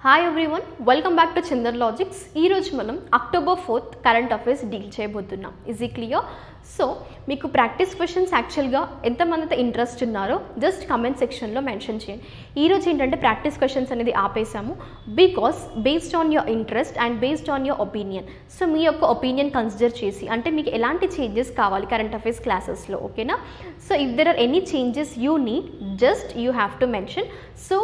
Hi everyone, welcome back to Chandar logics. ఈరోజు మనం October 4th current affairs deal చేయబోతున్నాం. Is ఈ క్లియర్? సో మీకు ప్రాక్టీస్ క్వశ్చన్స్ యాక్చువల్గా ఎంతమంది ఇంట్రెస్ట్ ఉన్నారో జస్ట్ కమెంట్ సెక్షన్లో మెన్షన్ చేయండి. ఈరోజు ఏంటంటే ప్రాక్టీస్ క్వశ్చన్స్ అనేది ఆపేసాము because based on your interest and based on your opinion. So మీ యొక్క ఒపీనియన్ కన్సిడర్ చేసి అంటే మీకు ఎలాంటి చేంజెస్ కావాలి కరెంట్ అఫైర్స్ క్లాసెస్లో, ఓకేనా? So if there or any changes you need just you have to mention. So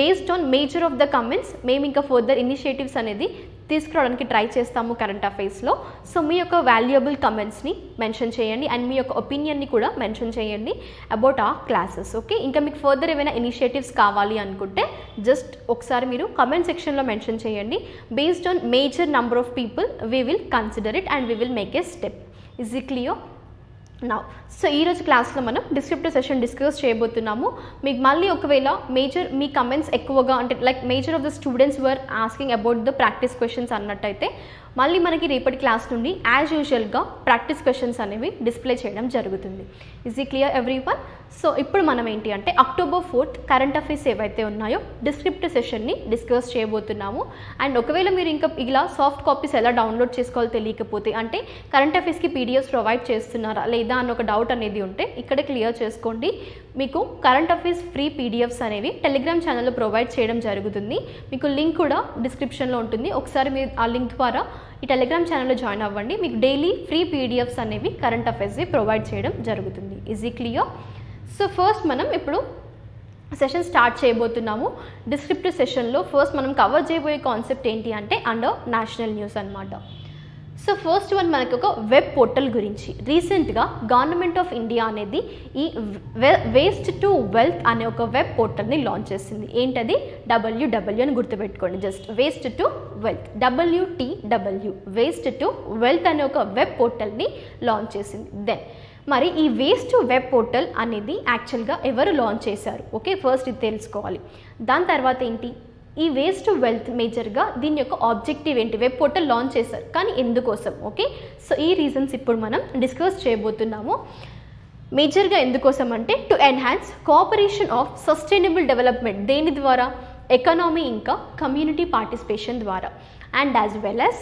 based on major of the comments మేము ఇంకా ఫర్దర్ ఇనిషియేటివ్స్ అనేది తీసుకురావడానికి ట్రై చేస్తాము కరెంట్ అఫైర్స్లో. సో మీ యొక్క వాల్యుయబుల్ కమెంట్స్ని మెన్షన్ చేయండి అండ్ మీ యొక్క ఒపీనియన్ని కూడా మెన్షన్ చేయండి అబౌట్ ఆ క్లాసెస్, ఓకే? ఇంకా మీకు ఫర్దర్ ఏమైనా ఇనిషియేటివ్స్ కావాలి అనుకుంటే జస్ట్ ఒకసారి మీరు కమెంట్ సెక్షన్లో మెన్షన్ చేయండి. Based on major number of people we will consider it and we will make a step. Is it clear? Now so ఈరోజు క్లాస్లో మనం డిస్క్రిప్టివ్ సెషన్ డిస్కస్ చేయబోతున్నాము. మీకు మళ్ళీ ఒకవేళ మేజర్ మీ కమెంట్స్ ఎక్కువగా అంటే like major of the students were asking about the practice questions అన్నట్టయితే మళ్ళీ మనకి రేపటి క్లాస్ నుండి యాజ్ యూజువల్గా ప్రాక్టీస్ క్వశ్చన్స్ అనేవి డిస్ప్లే చేయడం జరుగుతుంది. ఈజ్ ఈ క్లియర్ ఎవ్రీవన్? సో ఇప్పుడు మనం ఏంటి అంటే October 4th కరెంట్ అఫైర్స్ ఏవైతే ఉన్నాయో డిస్క్రిప్టివ్ సెషన్ని డిస్కస్ చేయబోతున్నాము. అండ్ ఒకవేళ మీరు ఇంకా ఇలా సాఫ్ట్ కాపీస్ ఎలా డౌన్లోడ్ చేసుకోవాలో తెలియకపోతే అంటే కరెంట్ అఫైర్స్కి పీడిఎఫ్స్ ప్రొవైడ్ చేస్తున్నారా లేదా అన్న ఒక డౌట్ అనేది ఉంటే ఇక్కడే క్లియర్ చేసుకోండి. మీకు కరెంట్ అఫైర్స్ ఫ్రీ పీడిఎఫ్స్ అనేవి టెలిగ్రామ్ ఛానల్లో ప్రొవైడ్ చేయడం జరుగుతుంది. మీకు లింక్ కూడా డిస్క్రిప్షన్లో ఉంటుంది. ఒకసారి మీరు ఆ లింక్ ద్వారా ఈ టెలిగ్రామ్ ఛానల్లో జాయిన్ అవ్వండి. మీకు డైలీ ఫ్రీ పీడిఎఫ్స్ అనేవి కరెంట్ అఫైర్స్వి ప్రొవైడ్ చేయడం జరుగుతుంది. ఈజ్ ఈ క్లియర్? సో ఫస్ట్ మనం ఇప్పుడు సెషన్ స్టార్ట్ చేయబోతున్నాము. డిస్క్రిప్టివ్ సెషన్లో ఫస్ట్ మనం కవర్ చేయబోయే కాన్సెప్ట్ ఏంటి అంటే అండర్ నేషనల్ న్యూస్ అనమాట. సో ఫస్ట్ వన్ మనకు ఒక వెబ్ పోర్టల్ గురించి. రీసెంట్గా గవర్నమెంట్ ఆఫ్ ఇండియా అనేది ఈ వేస్ట్ టు వెల్త్ అనే ఒక వెబ్ పోర్టల్ని లాంచ్ చేసింది. ఏంటది? WW అని గుర్తుపెట్టుకోండి. Just waste to wealth, WTW, waste to wealth అనే ఒక వెబ్ పోర్టల్ని లాంచ్ చేసింది. దెన్ మరి ఈ వేస్ట్ వెబ్ పోర్టల్ అనేది యాక్చువల్గా ఎవరు లాంచ్ చేశారు? ఓకే, ఫస్ట్ ఇది తెలుసుకోవాలి. దాని తర్వాత ఏంటి? ఈ వేస్ట్ టు వెల్త్ మేజర్గా దీని యొక్క ఆబ్జెక్టివ్ ఏంటి? వెబ్ పోర్టల్ లాంచ్ చేశారు కానీ ఎందుకోసం? ఓకే, సో ఈ రీజన్స్ ఇప్పుడు మనం డిస్కస్ చేయబోతున్నాము. మేజర్గా ఎందుకోసం అంటే to enhance cooperation of sustainable development. దేని ద్వారా? ఎకనామీ ఇంకా కమ్యూనిటీ పార్టిసిపేషన్ ద్వారా. అండ్ యాజ్ వెల్ యాజ్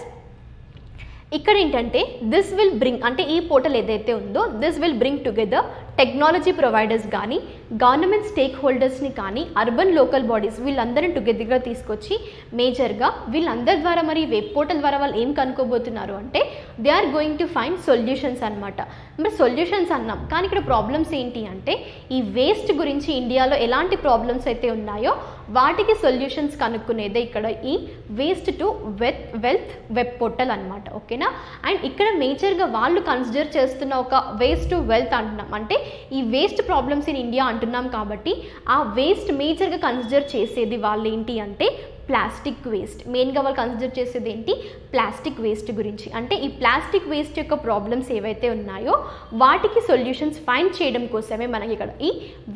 ఇక్కడ ఏంటంటే దిస్ విల్ బ్రింగ్ అంటే ఈ పోర్టల్ ఏదైతే ఉందో this will bring together technology providers కానీ గవర్నమెంట్ స్టేక్ హోల్డర్స్ని కానీ అర్బన్ లోకల్ బాడీస్ వీళ్ళందరినీ టుగెదర్గా తీసుకొచ్చి మేజర్గా వీళ్ళందరి ద్వారా మరి వెబ్ పోర్టల్ ద్వారా వాళ్ళు ఏం కనుక్కోబోతున్నారు అంటే they are going to find solutions అనమాట. మరి సొల్యూషన్స్ అన్నాం కానీ ఇక్కడ ప్రాబ్లమ్స్ ఏంటి అంటే ఈ వేస్ట్ గురించి ఇండియాలో ఎలాంటి ప్రాబ్లమ్స్ అయితే ఉన్నాయో వాటికి సొల్యూషన్స్ కనుక్కునేదే ఇక్కడ ఈ waste to wealth web portal అనమాట, ఓకేనా? అండ్ ఇక్కడ మేజర్గా వాళ్ళు కన్సిడర్ చేస్తున్న ఒక వేస్ట్ టు వెల్త్ అంటున్నాం అంటే ఈ వేస్ట్ ప్రాబ్లమ్స్ ఇన్ ఇండియా అంటున్నాం కాబట్టి ఆ వేస్ట్ మేజర్గా కన్సిడర్ చేసేది వాళ్ళు ఏంటి అంటే ప్లాస్టిక్ వేస్ట్. మెయిన్గా వాళ్ళు కన్సిడర్ చేసేది ఏంటి? ప్లాస్టిక్ వేస్ట్ గురించి. అంటే ఈ ప్లాస్టిక్ వేస్ట్ యొక్క ప్రాబ్లమ్స్ ఏవైతే ఉన్నాయో వాటికి సొల్యూషన్స్ ఫైండ్ చేయడం కోసమే మనకి ఇక్కడ ఈ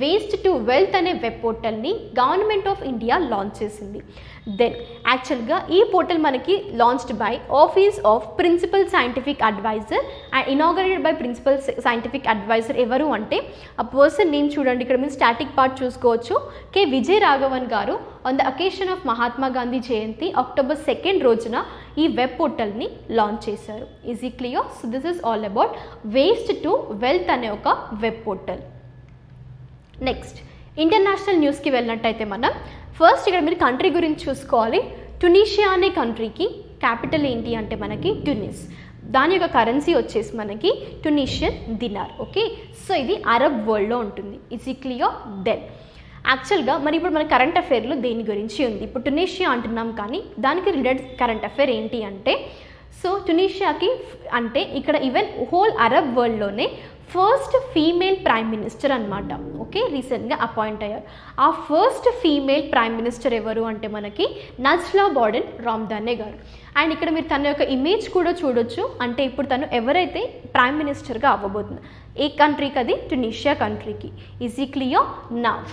వేస్ట్ టు వెల్త్ అనే వెబ్ పోర్టల్ని గవర్నమెంట్ ఆఫ్ ఇండియా లాంచ్ చేసింది. దెన్ యాక్చువల్గా ఈ పోర్టల్ మనకి launched by office of principal scientific adviser and inaugurated by principal scientific adviser. ఎవరు అంటే ఆ పర్సన్ నేమ్ చూడండి, ఇక్కడ మీరు స్టాటిక్ పార్ట్ చూసుకోవచ్చు. కె విజయ్ రాఘవన్ గారు on the occasion of Mahatma Gandhi Jayanti October 2nd రోజున ఈ వెబ్ పోర్టల్ని లాంచ్ చేశారు. ఈజ్ ఈ clear? So this is all about waste to wealth అనే ఒక వెబ్ పోర్టల్. నెక్స్ట్ ఇంటర్నేషనల్ న్యూస్కి వెళ్ళినట్టయితే మనం ఫస్ట్ ఇక్కడ మీరు కంట్రీ గురించి చూసుకోవాలి. టునీషియా అనే కంట్రీకి క్యాపిటల్ ఏంటి అంటే మనకి ట్యూనిస్. దాని యొక్క కరెన్సీ వచ్చేసి మనకి టునీషియన్ దినార్, ఓకే? సో ఇది అరబ్ వరల్డ్లో ఉంటుంది. ఈజ్ ఈ క్లియర్? దెన్ యాక్చువల్గా మరి ఇప్పుడు మన కరెంట్ అఫైర్లో దేని గురించి ఉంది? ఇప్పుడు టునీషియా అంటున్నాం కానీ దానికి రిలేటెడ్ కరెంట్ అఫైర్ ఏంటి అంటే సో టునీషియాకి అంటే ఇక్కడ ఈవెన్ హోల్ అరబ్ వరల్డ్లోనే ఫస్ట్ ఫీమేల్ ప్రైమ్ మినిస్టర్ అనమాట, ఓకే? రీసెంట్గా అపాయింట్ అయ్యారు. ఆ ఫస్ట్ ఫీమేల్ ప్రైమ్ మినిస్టర్ ఎవరు అంటే మనకి నజ్లా బోర్డన్ రామ్దానే గారు. అండ్ ఇక్కడ మీరు తన యొక్క ఇమేజ్ కూడా చూడొచ్చు. అంటే ఇప్పుడు తను ఎవరైతే ప్రైమ్ మినిస్టర్గా అవ్వబోతున్నారు ఏ కంట్రీకి? అది టునీషియా కంట్రీకి. ఈజ్ ఈ క్లియర్? నవ్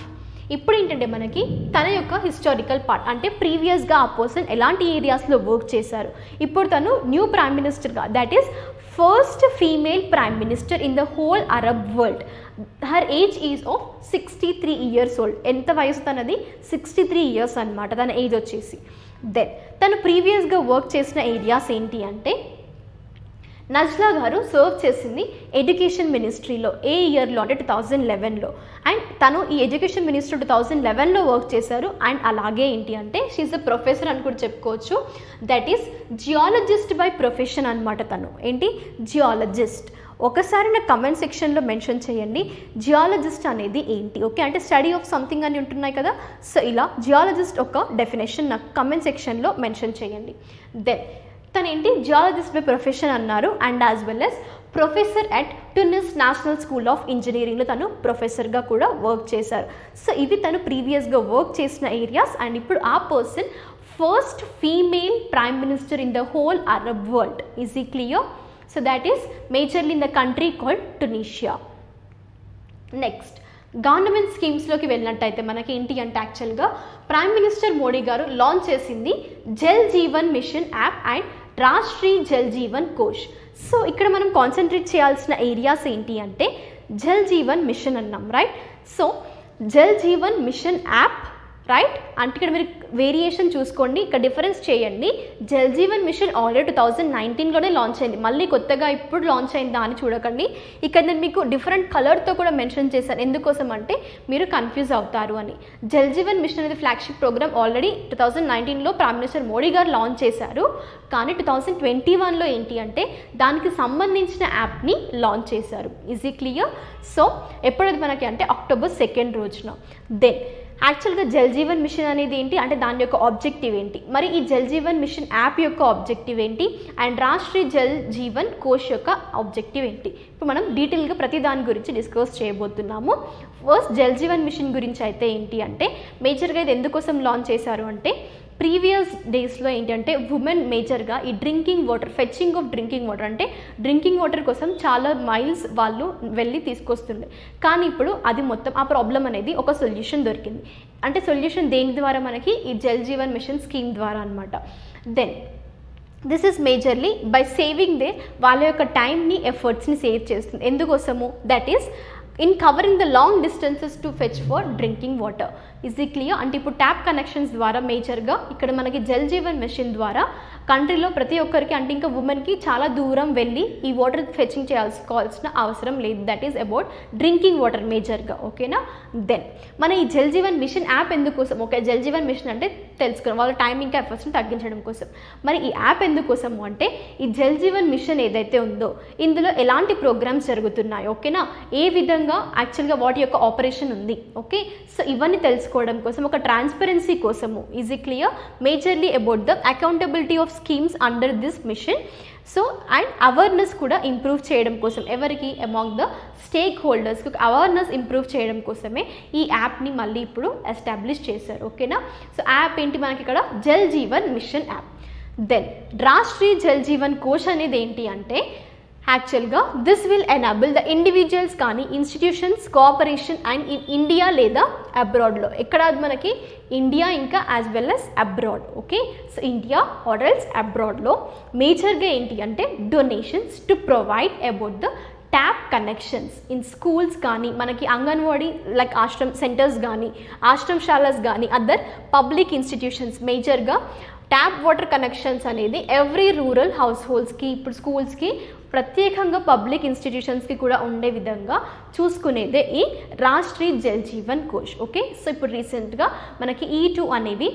ఇప్పుడు ఏంటంటే మనకి తన యొక్క హిస్టారికల్ పార్ట్ అంటే ప్రీవియస్గా ఆ పర్సన్ ఎలాంటి ఏరియాస్లో వర్క్ చేశారు, ఇప్పుడు తను న్యూ ప్రైమ్ మినిస్టర్గా that is first female prime minister in the whole Arab world. Her age is of 63 years old. ఎంత వయసు తనది? 63 years అనమాట తన ఏజ్ వచ్చేసి. దెన్ తను ప్రీవియస్గా వర్క్ చేసిన ఏరియాస్ ఏంటి అంటే, నజ్లా గారు సర్వ్ చేసింది ఎడ్యుకేషన్ మినిస్ట్రీలో. ఏ ఇయర్లో అంటే 2011లో. అండ్ తను ఈ ఎడ్యుకేషన్ మినిస్ట్రీ 2011లో వర్క్ చేశారు. అండ్ అలాగే ఏంటి అంటే షీఈ్ అ ప్రొఫెసర్ అని కూడా చెప్పుకోవచ్చు. That is geologist by profession అనమాట. తను ఏంటి, జియాలజిస్ట్. ఒకసారి నా కమెంట్ సెక్షన్లో మెన్షన్ చేయండి జియాలజిస్ట్ అనేది ఏంటి. ఓకే, అంటే స్టడీ ఆఫ్ సంథింగ్ అని ఉంటున్నాయి కదా, సో ఇలా జియాలజిస్ట్ ఒక డెఫినేషన్ నాకు కమెంట్ సెక్షన్లో మెన్షన్ చేయండి. దెన్ తను ఏంటి, జియాలజిస్ట్ బై ప్రొఫెషన్ అన్నారు. And as well as professor at Tunis national school of ఇంజనీరింగ్లో తను ప్రొఫెసర్గా కూడా వర్క్ చేశారు. సో ఇవి తను ప్రీవియస్గా వర్క్ చేసిన ఏరియాస్. అండ్ ఇప్పుడు ఆ person first female prime minister in the whole Arab world. Is ఈ clear? So that is majorly in the country called Tunisia. Next government స్కీమ్స్లోకి వెళ్ళినట్టయితే మనకి ఏంటి అంటే యాక్చువల్గా ప్రైమ్ మినిస్టర్ మోడీ గారు లాంచ్ చేసింది Jal Jeevan mission app and Rashtriya Jal Jeevan Kosh. So ఇక్కడ మనం కాన్సన్ట్రేట్ చేయాల్సిన ఏరియాస్ ఏంటి అంటే జల్ జీవన్ మిషన్ అన్నాం, right? So Jal Jeevan mission app, right? అంటే ఇక్కడ మీరు వేరియేషన్ చూసుకోండి, ఇక్కడ డిఫరెన్స్ చేయండి. జల్ జీవన్ మిషన్ ఆల్రెడీ 2019లోనే లాంచ్ అయింది, మళ్ళీ కొత్తగా ఇప్పుడు లాంచ్ అయిందా అని చూడకండి. ఇక్కడ నేను మీకు డిఫరెంట్ కలర్తో కూడా మెన్షన్ చేశాను, ఎందుకోసం అంటే మీరు కన్ఫ్యూజ్ అవుతారు అని. జల్ జీవన్ మిషన్ అనేది ఫ్లాగ్షిప్ ప్రోగ్రామ్ ఆల్రెడీ 2019లో ప్రైమ్ మినిస్టర్ మోడీ గారు లాంచ్ చేశారు. కానీ 2021లో ఏంటి అంటే దానికి సంబంధించిన యాప్ని లాంచ్ చేశారు. ఈజ్ ఈ క్లియర్? సో ఎప్పుడైతే మనకి అంటే అక్టోబర్ 2 రోజున. దెన్ యాక్చువల్గా జల్ జీవన్ మిషన్ అనేది ఏంటి అంటే దాని యొక్క ఆబ్జెక్టివ్ ఏంటి, మరి ఈ జల్ జీవన్ మిషన్ యాప్ యొక్క ఆబ్జెక్టివ్ ఏంటి, అండ్ రాష్ట్రీయ జల్ జీవన్ కోష్ యొక్క ఆబ్జెక్టివ్ ఏంటి, ఇప్పుడు మనం డీటెయిల్గా ప్రతి దాని గురించి డిస్కస్ చేయబోతున్నాము. ఫస్ట్ జల్ జీవన్ మిషన్ గురించి అయితే ఏంటి అంటే మేజర్గా ఇది ఎందుకోసం లాంచ్ చేశారు అంటే ప్రీవియస్ డేస్లో ఏంటంటే ఉమెన్ మేజర్గా ఈ drinking water, fetching of drinking water అంటే డ్రింకింగ్ వాటర్ కోసం చాలా మైల్స్ వాళ్ళు వెళ్ళి తీసుకొస్తుండే. కానీ ఇప్పుడు అది మొత్తం ఆ ప్రాబ్లం అనేది ఒక సొల్యూషన్ దొరికింది. అంటే సొల్యూషన్ దేని ద్వారా మనకి ఈ జల్ జీవన్ మిషన్ స్కీమ్ ద్వారా అనమాట. Then this is majorly by saving వాళ్ళ యొక్క టైంని, ఎఫర్ట్స్ని సేవ్ చేస్తుంది. ఎందుకోసము? That is in covering the long distances to fetch for drinking water. Is ఈ క్లియర్? అంటే ఇప్పుడు ట్యాప్ కనెక్షన్స్ ద్వారా మేజర్గా ఇక్కడ మనకి జల్ జీవన్ మిషన్ ద్వారా కంట్రీలో ప్రతి ఒక్కరికి అంటే ఇంకా ఉమెన్కి చాలా దూరం వెళ్ళి ఈ వాటర్ ఫెచింగ్ చేయాల్సిన అవసరం లేదు. That is about drinking water మేజర్గా. ఓకేనా? దెన్ మన ఈ జల్ జీవన్ మిషన్ యాప్ ఎందుకోసం? ఓకే, జల్ జీవన్ మిషన్ అంటే తెలుసుకున్నాం, వాళ్ళ టైమింగ్ ఎఫర్ట్స్ని తగ్గించడం కోసం. మరి ఈ యాప్ ఎందుకోసము అంటే ఈ జల్ జీవన్ మిషన్ ఏదైతే ఉందో ఇందులో ఎలాంటి ప్రోగ్రామ్స్ జరుగుతున్నాయి, ఓకేనా, ఏ విధంగా యాక్చువల్గా వాటి యొక్క ఆపరేషన్ ఉంది. ఓకే, సో ఇవన్నీ తెలుసుకోవడం కోసం, ఒక ట్రాన్స్పరెన్సీ కోసము. ఈజ్ ఈ clear? Majorly about the accountability of schemes under this mission. So and awareness కూడా ఇంప్రూవ్ చేయడం కోసం, ఎవరికి అమాంగ్ ద స్టేక్ హోల్డర్స్కి అవేర్నెస్ ఇంప్రూవ్ చేయడం కోసమే ఈ యాప్ని మళ్ళీ ఇప్పుడు ఎస్టాబ్లిష్ చేశారు. ఓకేనా? సో యాప్ ఏంటి మనకి ఇక్కడ? Jal Jeevan mission app. Then Rashtriya Jal Jeevan Kosh అనేది ఏంటి అంటే యాక్చువల్గా this will enable the individuals కానీ institutions cooperation and in India లేదా అబ్రాడ్లో. ఎక్కడ మనకి ఇండియా ఇంకా as well as abroad. Okay, so India or else అబ్రాడ్లో మేజర్గా ఏంటి అంటే donations to provide about the tap connections in schools కానీ మనకి అంగన్వాడీ లైక్ ఆశ్రమ్ సెంటర్స్ కానీ ఆశ్రమశాలస్ కానీ అదర్ పబ్లిక్ ఇన్స్టిట్యూషన్స్ మేజర్గా ట్యాప్ వాటర్ కనెక్షన్స్ అనేది ఎవ్రీ రూరల్ హౌస్ హోల్డ్స్కి, ఇప్పుడు స్కూల్స్కి, ప్రత్యేకంగా పబ్లిక్ ఇన్స్టిట్యూషన్స్కి కూడా ఉండే విధంగా చూసుకునేదే ఈ Rashtriya Jal Jeevan cosh. Okay, so ఇప్పుడు రీసెంట్గా మనకి ఈ 2 అనేవి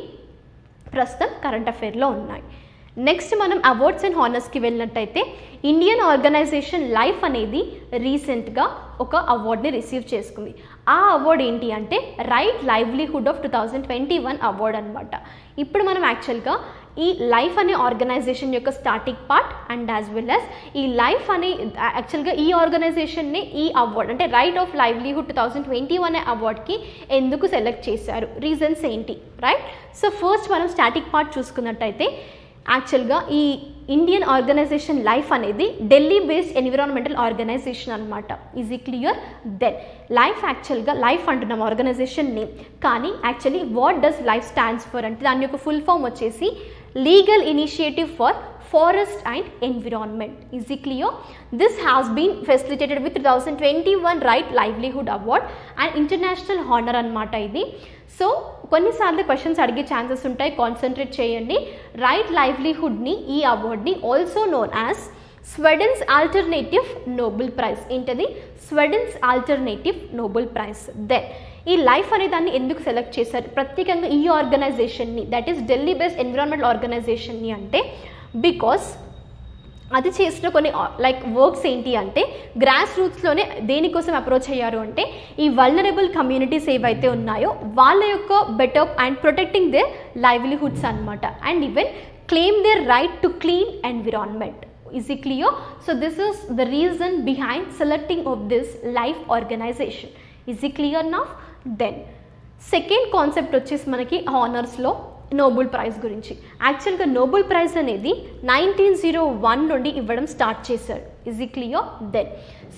ప్రస్తుతం కరెంట్ అఫైర్లో ఉన్నాయి. నెక్స్ట్ మనం అవార్డ్స్ అండ్ హానర్స్కి వెళ్ళినట్టయితే ఇండియన్ ఆర్గనైజేషన్ లైఫ్ అనేది రీసెంట్గా ఒక అవార్డ్ని రిసీవ్ చేసుకుంది. ఆ అవార్డ్ ఏంటి అంటే రైట్ లైవ్లీహుడ్ ఆఫ్ 2021 అవార్డ్ అనమాట. ఇప్పుడు మనం యాక్చువల్గా ఈ లైఫ్ అనే ఆర్గనైజేషన్ యొక్క starting part and as well as ఈ లైఫ్ అనే యాక్చువల్గా ఈ ఆర్గనైజేషన్ని ఈ అవార్డ్ అంటే రైట్ ఆఫ్ లైవ్లీహుడ్ 2021 అనే అవార్డ్కి ఎందుకు సెలెక్ట్ చేశారు, రీజన్స్ ఏంటి, రైట్? సో ఫస్ట్ మనం స్టాటిక్ పార్ట్ చూసుకున్నట్టయితే యాక్చువల్గా ఈ ఇండియన్ ఆర్గనైజేషన్ లైఫ్ అనేది ఢిల్లీ బేస్డ్ ఎన్విరాన్మెంటల్ ఆర్గనైజేషన్ అనమాట. ఈజ్ ఈ క్లియర్? దెన్ లైఫ్ యాక్చువల్గా లైఫ్ అంటున్నాం ఆర్గనైజేషన్ నేమ్, కానీ actually what does LIFE stands for అంటే దాని యొక్క ఫుల్ ఫామ్ వచ్చేసి legal initiative for forest and environment. Is ఈ clear? This has been facilitated with 2021 right livelihood award and international honour అనమాట ఇది. సో కొన్నిసార్లు క్వశ్చన్స్ అడిగే ఛాన్సెస్ ఉంటాయి, కాన్సన్ట్రేట్ చేయండి. రైట్ లైవ్లీహుడ్ని, ఈ అవార్డ్ని also known as Sweden's alternative Nobel prize. ఏంటది? Sweden's alternative Nobel prize. Then ఈ లైఫ్ అనే దాన్ని ఎందుకు సెలెక్ట్ చేశారు ప్రత్యేకంగా ఈ ఆర్గనైజేషన్ని, that is Delhi based environmental ఆర్గనైజేషన్ని అంటే బికాస్ అది చేసిన కొన్ని లైక్ వర్క్స్ ఏంటి అంటే గ్రాస్ రూట్స్లోనే దేనికోసం అప్రోచ్ అయ్యారు అంటే ఈ వల్నరబుల్ కమ్యూనిటీస్ ఏవైతే ఉన్నాయో వాళ్ళ యొక్క better and protecting their livelihoods అనమాట. And even claim their right to clean environment. Is it clear? So this is the reason behind selecting of this life organization. Is it clear now? Then second concept వచ్చేసి మనకి హానర్స్లో Nobel prize గురించి. యాక్చువల్గా Nobel prize అనేది 1901 నుండి ఇవ్వడం start చేశారు. Is it clear? Then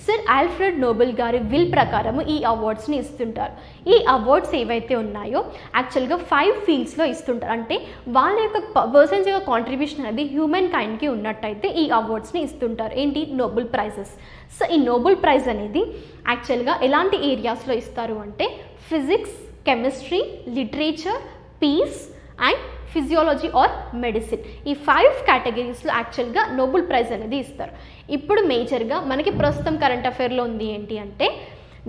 sir Alfred Nobel గారి will ప్రకారము ఈ అవార్డ్స్ని ఇస్తుంటారు. ఈ అవార్డ్స్ ఏవైతే ఉన్నాయో యాక్చువల్గా 5 ఫీల్డ్స్లో ఇస్తుంటారు. అంటే వాళ్ళ యొక్క పర్సన్స్ యొక్క కాంట్రిబ్యూషన్ అనేది హ్యూమన్ కైండ్కి ఉన్నట్టయితే ఈ అవార్డ్స్ని ఇస్తుంటారు. ఏంటి? Nobel prizes. సో ఈ నోబెల్ ప్రైజ్ అనేది యాక్చువల్గా ఎలాంటి ఏరియాస్లో ఇస్తారు అంటే physics, chemistry, literature, peace and physiology or medicine. ఈ 5 కేటగిరీస్లో యాక్చువల్గా నోబెల్ ప్రైజ్ అనేది ఇస్తారు. ఇప్పుడు మేజర్గా మనకి ప్రస్తుతం కరెంట్ అఫైర్లో ఉంది ఏంటి అంటే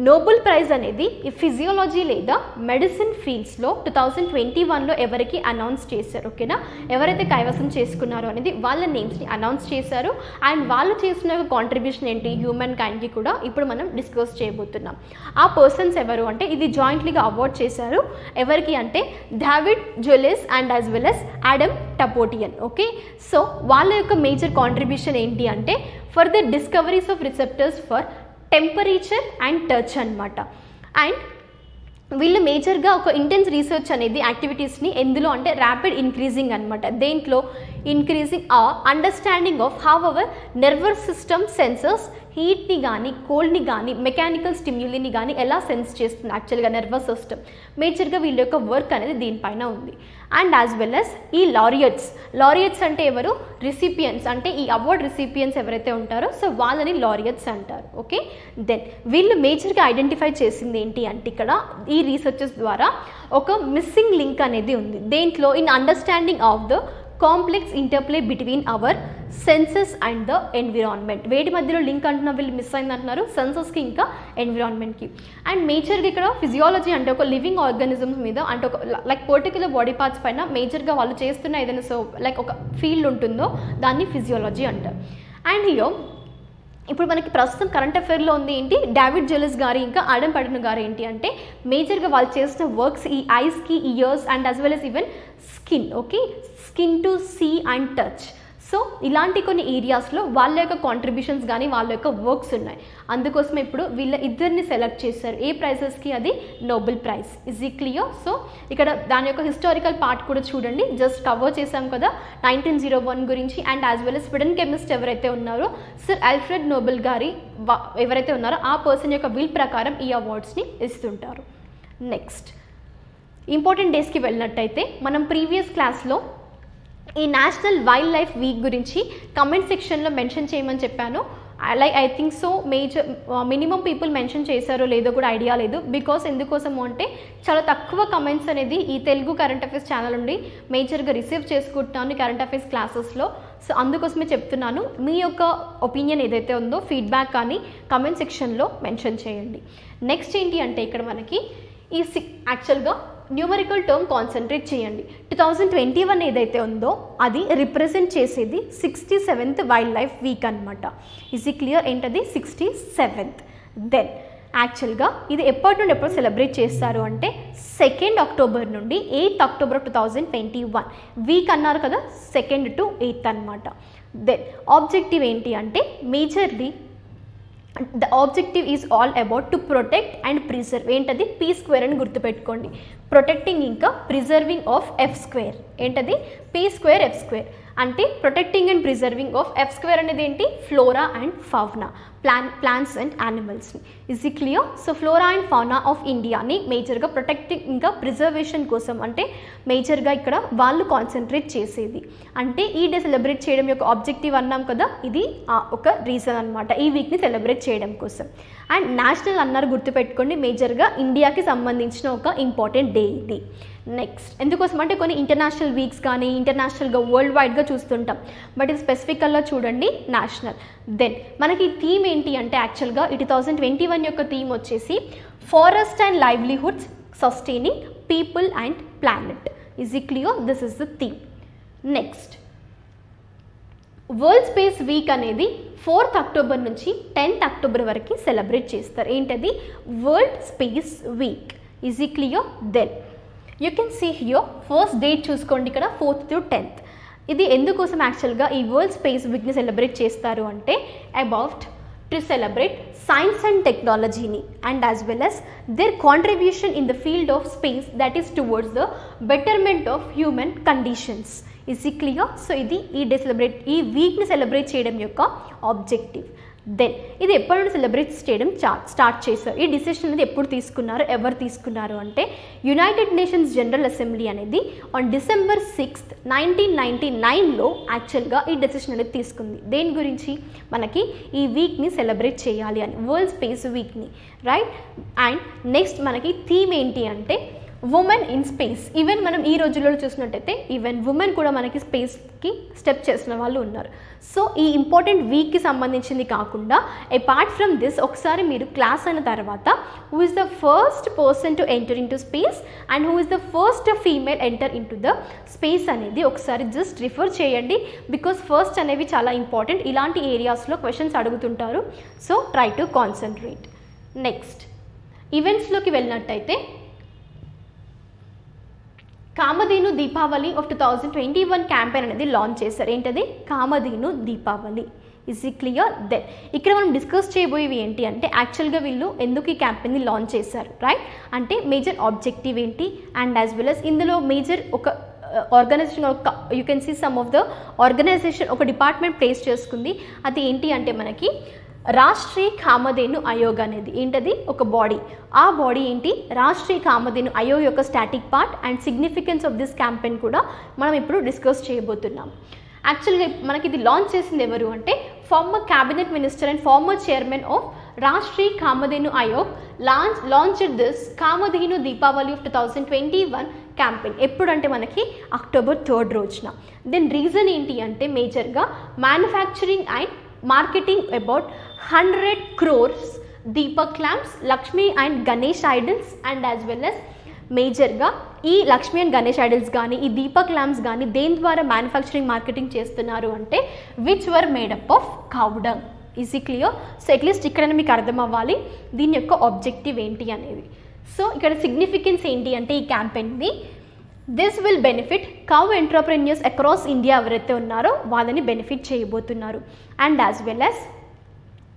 నోబెల్ ప్రైజ్ అనేది ఈ ఫిజియాలజీ లేదా మెడిసిన్ ఫీల్డ్స్లో 2021లో ఎవరికి అనౌన్స్ చేశారు. ఓకేనా? ఎవరైతే కైవసం చేసుకున్నారో అనేది వాళ్ళ నేమ్స్ని అనౌన్స్ చేశారు. అండ్ వాళ్ళు చేసిన కాంట్రిబ్యూషన్ ఏంటి హ్యూమన్ కైండ్కి కూడా ఇప్పుడు మనం డిస్కస్ చేయబోతున్నాం. ఆ పర్సన్స్ ఎవరు అంటే ఇది జాయింట్లీగా అవార్డ్ చేశారు. ఎవరికి అంటే David Julius and as well as Ardem Patapoutian. Okay, so వాళ్ళ యొక్క మేజర్ కాంట్రిబ్యూషన్ ఏంటి అంటే for the discoveries of receptors for temperature and touch అనమాట. అండ్ వీళ్ళు మేజర్గా ఒక ఇంటెన్స్ రీసెర్చ్ అనేది యాక్టివిటీస్ని ఎందులో అంటే ర్యాపిడ్ ఇంక్రీజింగ్ అనమాట. దేంట్లో? Increasing understanding of how our nervous system sensors హీట్ని కానీ కోల్డ్ని కానీ మెకానికల్ స్టిమ్యులీని కానీ ఎలా సెన్స్ చేస్తుంది యాక్చువల్గా నర్వస్ సిస్టమ్. మేజర్గా వీళ్ళ యొక్క వర్క్ అనేది దీనిపైన ఉంది. అండ్ యాజ్ వెల్ as ఈ లారియట్స్ అంటే ఎవరు? రిసిపియన్స్. అంటే ఈ అవార్డ్ రిసిపియన్స్ ఎవరైతే ఉంటారో సో వాళ్ళని లారియట్స్ అంటారు. ఓకే, దెన్ వీళ్ళు మేజర్గా ఐడెంటిఫై చేసింది ఏంటి అంటే ఇక్కడ ఈ రీసెర్చెస్ ద్వారా ఒక మిస్సింగ్ లింక్ అనేది ఉంది. దేంట్లో? In understanding of the complex interplay between our senses and the environment. వేటి మధ్యలో లింక్ అంటున్నా వీళ్ళు మిస్ అయింది అంటున్నారు సెన్సెస్కి ఇంకా ఎన్విరాన్మెంట్కి. అండ్ మేజర్గా ఇక్కడ ఫిజియాలజీ అంటే ఒక లివింగ్ ఆర్గానిజమ్స్ మీద అంటే ఒక లైక్ పర్టికులర్ బాడీ పార్ట్స్ పైన మేజర్గా వాళ్ళు చేస్తున్న ఏదైనా సో లైక్ ఒక ఫీల్డ్ ఉంటుందో దాన్ని ఫిజియాలజీ అంటారు. అండ్ హియో ఇప్పుడు మనకి ప్రస్తుతం కరెంట్ అఫైర్లో ఉంది ఏంటి డేవిడ్ జులిస్ గారు ఇంకా ఆడమ్ టపోటియన్ గారు ఏంటి అంటే మేజర్గా వాళ్ళు చేసిన వర్క్స్ ఈ ఐస్కి, ears and as well as even skin. Okay, skin to see and touch. So ఇలాంటి కొన్ని ఏరియాస్లో వాళ్ళ యొక్క కాంట్రిబ్యూషన్స్ కానీ వాళ్ళ యొక్క వర్క్స్ ఉన్నాయి. అందుకోసం ఇప్పుడు వీళ్ళ ఇద్దరిని సెలెక్ట్ చేశారు. ఏ ప్రైజెస్కి? అది Nobel prize. Is it clear? So ఇక్కడ దాని యొక్క హిస్టారికల్ పార్ట్ కూడా చూడండి. జస్ట్ కవర్ చేసాం కదా 1901 గురించి. And as well as Sweden chemist ఎవరైతే ఉన్నారో సర్ ఆల్ఫ్రెడ్ నోబెల్ గారి ఎవరైతే ఉన్నారో ఆ పర్సన్ యొక్క విల్ ప్రకారం ఈ అవార్డ్స్ని ఇస్తుంటారు. నెక్స్ట్ ఇంపార్టెంట్ డేస్కి వెళ్ళినట్టయితే మనం ప్రీవియస్ క్లాస్లో ఈ నేషనల్ వైల్డ్ లైఫ్ వీక్ గురించి కమెంట్ సెక్షన్లో మెన్షన్ చేయమని చెప్పాను. Like I think so minimum people mention చేశారో లేదో కూడా ఐడియా లేదు. బికాస్ ఎందుకోసము అంటే చాలా తక్కువ కమెంట్స్ అనేది ఈ తెలుగు కరెంట్ అఫైర్స్ ఛానల్ నుండి మేజర్గా రిసీవ్ చేసుకుంటున్నాను కరెంట్ అఫైర్స్ క్లాసెస్లో. సో అందుకోసమే చెప్తున్నాను. మీ యొక్క ఒపీనియన్ ఏదైతే ఉందో ఫీడ్బ్యాక్ కానీ కమెంట్ సెక్షన్లో మెన్షన్ చేయండి. నెక్స్ట్ ఏంటి అంటే ఇక్కడ మనకి ఈ యాక్చువల్గా న్యూమరికల్ టర్మ్ కాన్సన్ట్రేట్ చేయండి. 2021 ఏదైతే ఉందో అది రిప్రజెంట్ చేసేది 67th వైల్డ్ లైఫ్ వీక్ అనమాట. Is it clear? ఏంటది? 67th. దెన్ యాక్చువల్గా ఇది ఎప్పటి నుండి ఎప్పుడు సెలబ్రేట్ చేస్తారు అంటే 2nd October నుండి 8th October 2021 వీక్ అన్నారు కదా 2nd to 8th అనమాట. దెన్ ఆబ్జెక్టివ్ ఏంటి అంటే majorly the objective is all about to protect and preserve. ఏంటది? P² అని గుర్తుపెట్టుకోండి. ప్రొటెక్టింగ్ ఇంకా ప్రిజర్వింగ్ ఆఫ్ F². ఏంటది? P² F² అంటే protecting and preserving of F² అనేది ఏంటి? Flora and fauna, plants and యానిమల్స్ని. Is it clear? So flora and fauna of ఇండియాని మేజర్గా ప్రొటెక్టింగ్ ఇంకా ప్రిజర్వేషన్ కోసం అంటే మేజర్గా ఇక్కడ వాళ్ళు కాన్సన్ట్రేట్ చేసేది. అంటే ఈ డే సెలబ్రేట్ చేయడం యొక్క ఆబ్జెక్టివ్ అన్నాం కదా, ఇది ఒక రీజన్ అనమాట ఈ వీక్ని సెలబ్రేట్ చేయడం కోసం. అండ్ నేషనల్ అన్నారు గుర్తుపెట్టుకోండి, మేజర్గా ఇండియాకి సంబంధించిన ఒక ఇంపార్టెంట్ డే ఇది. నెక్స్ట్ ఎందుకోసం అంటే కొన్ని ఇంటర్నేషనల్ వీక్స్ కానీ ఇంటర్నేషనల్గా వరల్డ్ వైడ్గా చూస్తుంటాం, బట్ ఇది స్పెసిఫికల్గా చూడండి నేషనల్. దెన్ మనకి థీమ్ ఏంటి అంటే యాక్చువల్గా 2021 యొక్క థీమ్ వచ్చేసి forest and livelihoods sustaining people and planet. Is it clear? This is the theme. Next world space week అనేది 4th అక్టోబర్ నుంచి 10th అక్టోబర్ వరకు సెలబ్రేట్ చేస్తారు. ఏంటది? World space week. Is it clear? Then you can see here first date చూసుకోండి ఇక్కడ 4th to 10th. ఇది ఎందుకోసం యాక్చువల్గా ఈ వరల్డ్ స్పేస్ వీక్ని సెలబ్రేట్ చేస్తారు అంటే about to celebrate science and టెక్నాలజీని and as well as their contribution in the field of space that is towards the betterment of human conditions. Is it clear? So ఇది ఈ వీక్ని celebrate చేయడం యొక్క objective. Then ఇది ఎప్పటి నుండి celebrate చేయడం start చేశారు, ఈ డిసిషన్ అనేది ఎప్పుడు తీసుకున్నారు, ఎవరు తీసుకున్నారు అంటే యునైటెడ్ నేషన్స్ జనరల్ అసెంబ్లీ అనేది ఆన్ December 6th, 1999లో యాక్చువల్గా ఈ డెసిషన్ అనేది తీసుకుంది. దేని గురించి? మనకి ఈ వీక్ని సెలబ్రేట్ చేయాలి అని, వరల్డ్ స్పేస్ వీక్ని, రైట్. అండ్ నెక్స్ట్ మనకి థీమ్ ఏంటి అంటే ఉమెన్ ఇన్ స్పేస్. ఈవెన్ మనం ఈ రోజుల్లో చూసినట్టయితే ఈవెన్ ఉమెన్ కూడా మనకి స్పేస్కి స్టెప్ చేసిన వాళ్ళు ఉన్నారు. సో ఈ ఇంపార్టెంట్ వీక్కి సంబంధించింది కాకుండా అపార్ట్ ఫ్రమ్ దిస్ ఒకసారి మీరు క్లాస్ అయిన తర్వాత who is the first person to enter in to space and who is the first female enter in to the space అనేది ఒకసారి జస్ట్ రిఫర్ చేయండి, బికాస్ ఫస్ట్ అనేవి చాలా ఇంపార్టెంట్. ఇలాంటి ఏరియాస్లో క్వశ్చన్స్ అడుగుతుంటారు, so try to concentrate. Next ఈవెంట్స్లోకి వెళ్ళినట్టయితే కామధేను దీపావళి ఆఫ్ 2021 క్యాంపెయిన్ అనేది లాంచ్ చేశారు. ఏంటది? Kamdhenu Deepawali. Is it clear? Then ఇక్కడ మనం డిస్కస్ చేయబోయేవి ఏంటి అంటే యాక్చువల్గా వీళ్ళు ఎందుకు ఈ క్యాంపెయిన్ని లాంచ్ చేశారు, రైట్. అంటే మేజర్ ఆబ్జెక్టివ్ ఏంటి అండ్ యాజ్ వెల్ as ఇందులో మేజర్ ఒక ఆర్గనైజేషన్ ఒక you can see some of the organisation ఒక డిపార్ట్మెంట్ ప్లేస్ చేసుకుంది. అది ఏంటి అంటే మనకి రాష్ట్రీయ కామధేను ఆయోగ్ అనేది. ఏంటది? ఒక బాడీ. ఆ బాడీ ఏంటి? రాష్ట్రీయ కామధేను ఆయోగ్ యొక్క static part and significance of this campaign కూడా మనం ఇప్పుడు డిస్కస్ చేయబోతున్నాం. యాక్చువల్గా మనకి ఇది లాంచ్ చేసింది ఎవరు అంటే former cabinet minister and former chairman of Rashtriya Kamdhenu Aayog launched this Kamdhenu Deepavali of 2021 campaign. ఎప్పుడు అంటే మనకి October 3rd రోజున. దెన్ రీజన్ ఏంటి అంటే మేజర్గా manufacturing and marketing about 100 crores Deepak lamps, Lakshmi and Ganesh idols and as well as మేజర్గా ఈ లక్ష్మీ అండ్ గణేష్ ఐడల్స్ కానీ ఈ దీపక్ ల్యాంప్స్ కానీ దేని ద్వారా మ్యానుఫ్యాక్చరింగ్ మార్కెటింగ్ చేస్తున్నారు అంటే which were made up of cow dung. Is it clear? So at least ఇక్కడైనా మీకు అర్థం అవ్వాలి దీని యొక్క ఆబ్జెక్టివ్ ఏంటి అనేది. సో ఇక్కడ సిగ్నిఫికెన్స్ ఏంటి అంటే ఈ క్యాంపెయిన్ది this will benefit cow entrepreneurs across India ఎవరైతే ఉన్నారో వాళ్ళని బెనిఫిట్ చేయబోతున్నారు. అండ్ యాజ్ వెల్ as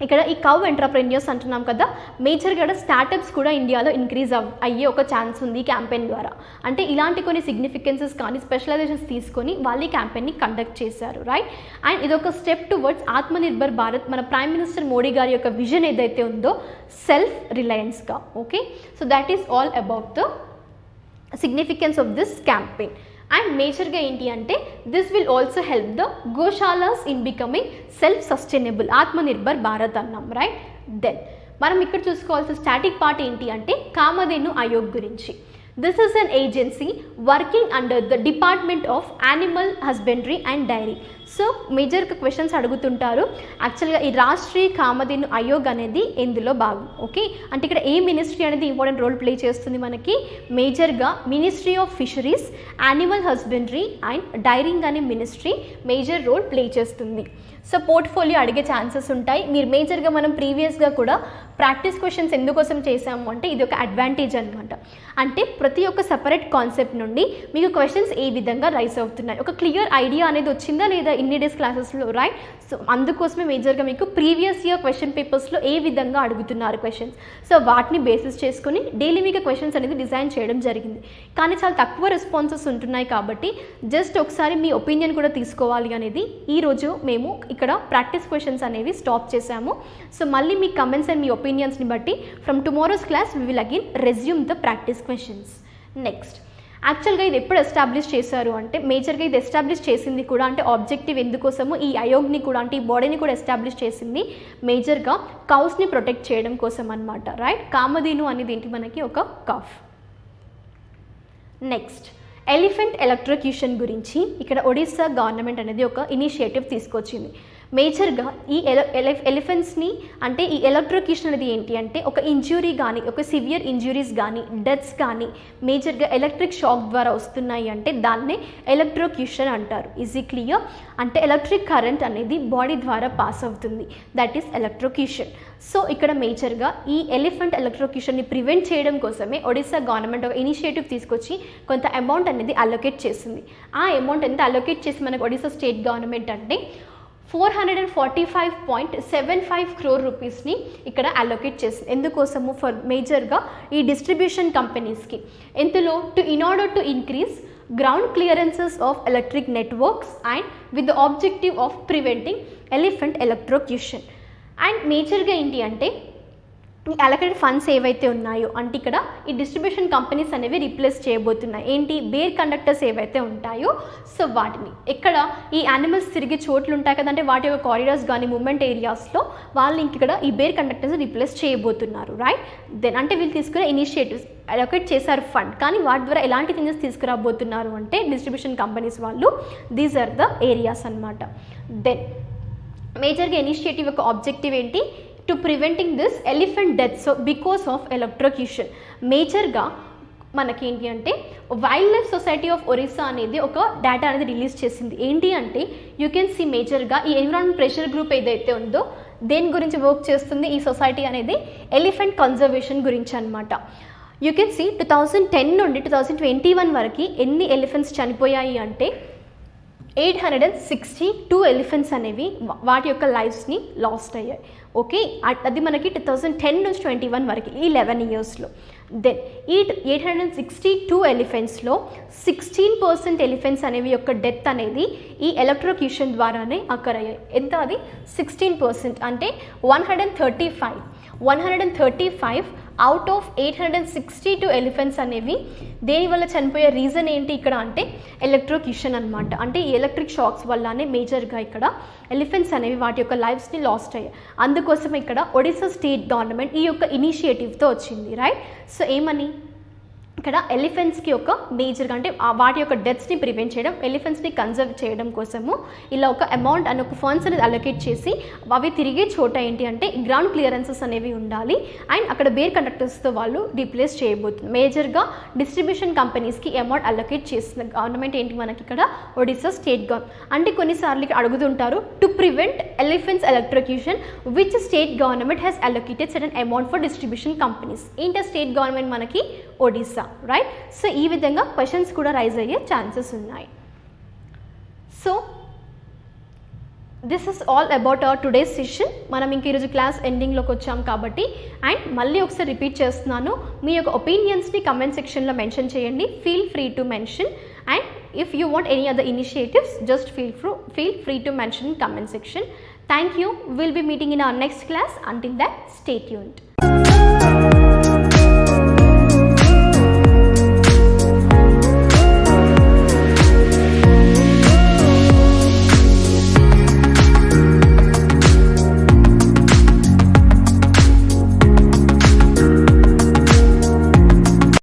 ఇక్కడ ఈ కౌ ఎంటర్ప్రెన్యూర్స్ అంటున్నాం కదా, మేజర్గా స్టార్టప్స్ కూడా ఇండియాలో ఇంక్రీజ్ అయ్యే ఒక ఛాన్స్ ఉంది ఈ క్యాంపెయిన్ ద్వారా. అంటే ఇలాంటి కొన్ని సిగ్నిఫికెన్సెస్ కానీ స్పెషలైజేషన్స్ తీసుకొని వాళ్ళు ఈ క్యాంపెయిన్ని కండక్ట్ చేశారు, రైట్. అండ్ ఇదొక స్టెప్ టువర్డ్స్ ఆత్మనిర్భర్ భారత్, మన ప్రైమ్ మినిస్టర్ మోడీ గారి యొక్క విజన్ ఏదైతే ఉందో సెల్ఫ్ రిలయన్స్గా. Okay, so that is all about the significance of this campaign. And మేజర్గా ఏంటి అంటే this will also help the goshalas in becoming self sustainable, Atmanirbhar Bharat అన్నాం, రైట్. దెన్ మనం ఇక్కడ చూసుకోవాల్సిన స్టాటిక్ పార్ట్ ఏంటి అంటే కామధేను ఆయోగ్ గురించి. This is an agency working under the department of animal husbandry and dairy. So మేజర్గా క్వశ్చన్స్ అడుగుతుంటారు. యాక్చువల్గా ఈ రాష్ట్రీయ కామధేను ఆయోగ్ అనేది ఇందులో భాగం. ఓకే, అంటే ఇక్కడ ఏ మినిస్ట్రీ అనేది ఇంపార్టెంట్ రోల్ ప్లే చేస్తుంది మనకి? మేజర్గా ministry of fisheries, animal husbandry and daring అనే మినిస్ట్రీ మేజర్ రోల్ ప్లే చేస్తుంది. సో పోర్ట్ఫోలియో అడిగే ఛాన్సెస్ ఉంటాయి. మీరు మేజర్గా మనం ప్రీవియస్గా కూడా ప్రాక్టీస్ క్వశ్చన్స్ ఎందుకోసం చేసాము అంటే ఇది ఒక అడ్వాంటేజ్ అనమాట. అంటే ప్రతి ఒక్క సపరేట్ కాన్సెప్ట్ నుండి మీకు క్వశ్చన్స్ ఏ విధంగా రైస్ అవుతున్నాయి, ఒక క్లియర్ ఐడియా అనేది వచ్చిందా లేదా ఇన్ని డేస్ క్లాసెస్లో, రైట్. సో అందుకోసమే మేజర్గా మీకు ప్రీవియస్ ఇయర్ క్వశ్చన్ పేపర్స్లో ఏ విధంగా అడుగుతున్నారు క్వశ్చన్స్, సో వాటిని బేసిస్ చేసుకుని డైలీ మీకు క్వశ్చన్స్ అనేది డిజైన్ చేయడం జరిగింది. కానీ చాలా తక్కువ రెస్పాన్సెస్ ఉంటున్నాయి కాబట్టి జస్ట్ ఒకసారి మీ ఒపీనియన్ కూడా తీసుకోవాలి అనేది ఈరోజు మేము ఇక్కడ ప్రాక్టీస్ క్వశ్చన్స్ అనేవి స్టాప్ చేశాము. సో మళ్ళీ మీ కమెంట్స్ అండ్ మీ ఒపీనియన్స్ని బట్టి from tomorrow's class we will again resume the practice questions. Next యాక్చువల్గా ఇది ఎప్పుడు ఎస్టాబ్లిష్ చేశారు అంటే మేజర్గా ఇది ఎస్టాబ్లిష్ చేసింది కూడా అంటే ఆబ్జెక్టివ్ ఎందుకోసము ఈ అయోగ్ని కూడా అంటే ఈ బాడీని కూడా ఎస్టాబ్లిష్ చేసింది మేజర్గా కౌస్ని ప్రొటెక్ట్ చేయడం కోసం అనమాట, రైట్. కామధేను అనేది ఏంటి మనకి ఒక కాఫ్. నెక్స్ట్ ఎలిఫెంట్ ఎలక్ట్రోక్యూషన్ గురించి ఇక్కడ ఒడిస్సా గవర్నమెంట్ అనేది ఒక ఇనిషియేటివ్ తీసుకొచ్చింది. మేజర్గా ఈ ఎలిఫెంట్స్ని అంటే ఈ ఎలక్ట్రోక్యూషన్ అనేది ఏంటి అంటే ఒక ఇంజ్యూరీ కానీ ఒక సివియర్ ఇంజ్యూరీస్ కానీ డెత్స్ కానీ మేజర్గా ఎలక్ట్రిక్ షాక్ ద్వారా వస్తున్నాయి అంటే దాన్నే ఎలక్ట్రోక్యూషన్ అంటారు. ఈజ్ ఈ క్లియర్? అంటే ఎలక్ట్రిక్ కరెంట్ అనేది బాడీ ద్వారా పాస్ అవుతుంది, దట్ ఈస్ ఎలక్ట్రోక్యూషన్. సో ఇక్కడ మేజర్గా ఈ ఎలిఫెంట్ ఎలక్ట్రోక్యూషన్ని ప్రివెంట్ చేయడం కోసమే ఒడిస్సా గవర్నమెంట్ ఒక ఇనిషియేటివ్ తీసుకొచ్చి కొంత అమౌంట్ అనేది అలొకేట్ చేసింది. ఆ అమౌంట్ ఎంత అలొకేట్ చేసి మనకు ఒడిస్సా స్టేట్ గవర్నమెంట్ అంటే 445.75 crore రూపీస్ని ఇక్కడ అలొకేట్ చేసింది. ఎందుకోసము? ఫర్ మేజర్గా ఈ డిస్ట్రిబ్యూషన్ కంపెనీస్కి. ఎంతలో? In order to increase ground clearances of electric networks and with the objective of preventing elephant electrocution. And మేజర్గా ఏంటి అంటే ఈ అలొకేటెడ్ ఫండ్స్ ఏవైతే ఉన్నాయో అంటే ఇక్కడ ఈ డిస్ట్రిబ్యూషన్ కంపెనీస్ అనేవి రీప్లేస్ చేయబోతున్నాయి ఏంటి, బేర్ కండక్టర్స్ ఏవైతే ఉంటాయో సో వాటిని. ఇక్కడ ఈ యానిమల్స్ తిరిగే చోట్లు ఉంటాయి కదంటే వాటి యొక్క కారిడార్స్ కానీ మూవ్మెంట్ ఏరియాస్లో వాళ్ళు ఇక్కడ ఈ బేర్ కండక్టర్స్ రీప్లేస్ చేయబోతున్నారు, రైట్. దెన్ అంటే వీళ్ళు తీసుకునే ఇనిషియేటివ్స్ అలొకేట్ చేశారు ఫండ్, కానీ వాటి ద్వారా ఎలాంటి థింగ్స్ తీసుకురాబోతున్నారు అంటే డిస్ట్రిబ్యూషన్ కంపెనీస్ వాళ్ళు. దీస్ ఆర్ ద ఏరియాస్ అనమాట. దెన్ మేజర్గా ఇనిషియేటివ్ యొక్క ఆబ్జెక్టివ్ ఏంటి? To preventing this elephant deaths because of electrocution. మేజర్గా మనకేంటి అంటే wildlife society of Orissa అనేది ఒక డేటా అనేది రిలీజ్ చేసింది. ఏంటి అంటే యూ కెన్ సీ మేజర్గా ఈ ఎన్విరాన్మెంట్ ప్రెషర్ గ్రూప్ ఏదైతే ఉందో దేని గురించి వర్క్ చేస్తుంది ఈ సొసైటీ అనేది? ఎలిఫెంట్ కన్జర్వేషన్ గురించి అనమాట. యూ కెన్ సీ 2010 నుండి 2021 వరకు ఎన్ని ఎలిఫెంట్స్ చనిపోయాయి అంటే 862 ఎలిఫెంట్స్ అనేవి వాటి యొక్క లైఫ్స్ని లాస్ట్ అయ్యాయి. ఓకే, అది మనకి 2010 నుంచి 21 వరకు ఈ 11 ఇయర్స్లో. దెన్ ఈ 862 ఎలిఫెంట్స్లో 16% ఎలిఫెంట్స్ అనేవి యొక్క డెత్ అనేది ఈ ఎలక్ట్రోక్యూషన్ ద్వారానే అక్కర్ అయ్యాయి. ఎంత? అది 16%. అంటే 135 అవుట్ ఆఫ్ 862 ఎలిఫెంట్స్ అనేవి దేనివల్ల చనిపోయే రీజన్ ఏంటి ఇక్కడ అంటే ఎలక్ట్రోక్యూషన్ అనమాట. అంటే ఈ ఎలక్ట్రిక్ షాక్స్ వల్లనే మేజర్గా ఇక్కడ ఎలిఫెంట్స్ అనేవి వాటి యొక్క లైఫ్స్ని లాస్ట్ అయ్యాయి. అందుకోసం ఇక్కడ ఒడిస్సా స్టేట్ గవర్నమెంట్ ఈ యొక్క ఇనిషియేటివ్తో వచ్చింది, రైట్. సో ఏమని ఇక్కడ ఎలిఫెంట్స్కి ఒక మేజర్గా అంటే వాటి యొక్క డెత్స్ని ప్రివెంట్ చేయడం, ఎలిఫెంట్స్ని కన్జర్వ్ చేయడం కోసము ఇలా ఒక అమౌంట్ అని ఒక ఫండ్స్ అనేది అలొకేట్ చేసి అవి తిరిగే చోట ఏంటి అంటే గ్రౌండ్ క్లియరెన్సెస్ అనేవి ఉండాలి అండ్ అక్కడ బేర్ కండక్టర్స్తో వాళ్ళు రీప్లేస్ చేయబోతుంది. మేజర్గా డిస్ట్రిబ్యూషన్ కంపెనీస్కి అమౌంట్ అలొకేట్ చేసిన గవర్నమెంట్ ఏంటి మనకి ఇక్కడ ఒడిస్సా స్టేట్ గవర్నమెంట్. అంటే కొన్నిసార్లు ఇక్కడ అడుగుతుంటారు to prevent elephants electrocution which state government has allocated certain amount for distribution companies. ఏంటి స్టేట్ గవర్నమెంట్ మనకి? ఒడిస్సా, రైట్. సో ఈ విధంగా క్వశ్చన్స్ కూడా రైజ్ అయ్యే ఛాన్సెస్ ఉన్నాయి. So this is all about our today's session. మనం ఇంక ఈరోజు క్లాస్ ఎండింగ్లోకి వచ్చాం కాబట్టి అండ్ మళ్ళీ ఒకసారి రిపీట్ చేస్తున్నాను, మీ యొక్క ఒపీనియన్స్ని కమెంట్ సెక్షన్లో మెన్షన్ చేయండి. Feel free to mention and if you want any other initiatives just feel free to mention in comment section. Thank you. We'll be meeting in our next class. Until then, stay tuned.